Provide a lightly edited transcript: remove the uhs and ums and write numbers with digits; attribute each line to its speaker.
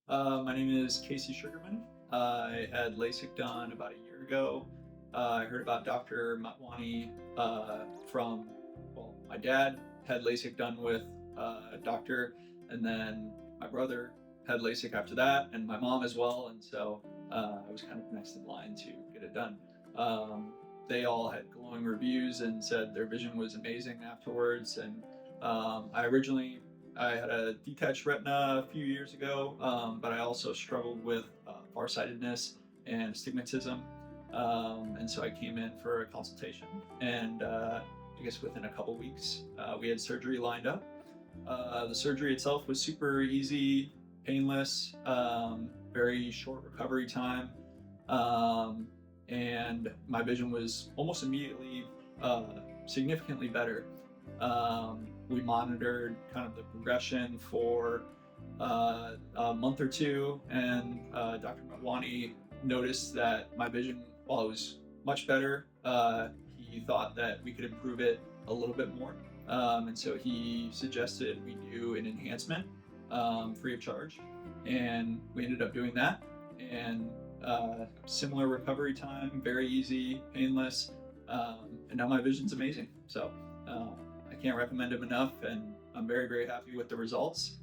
Speaker 1: My name is Casey Sugarman. I had LASIK done about a year ago. I heard about Dr. Motwani from, my dad had LASIK done with a doctor, and then my brother had LASIK after that, and my mom as well. And so I was kind of next in line to get it done. Um, they all had glowing reviews and said their vision was amazing afterwards. And I had a detached retina a few years ago, but I also struggled with farsightedness and astigmatism. And so I came in for a consultation, and I guess within a couple weeks, we had surgery lined up. The surgery itself was super easy, painless, very short recovery time, and my vision was almost immediately significantly better. We monitored kind of the progression for a month or two, and Dr. Motwani noticed that my vision, while it was much better, he thought that we could improve it a little bit more. And so he suggested we do an enhancement free of charge, and we ended up doing that. And similar recovery time, very easy, painless, and now my vision's amazing. So I can't recommend him enough, and I'm very, very happy with the results.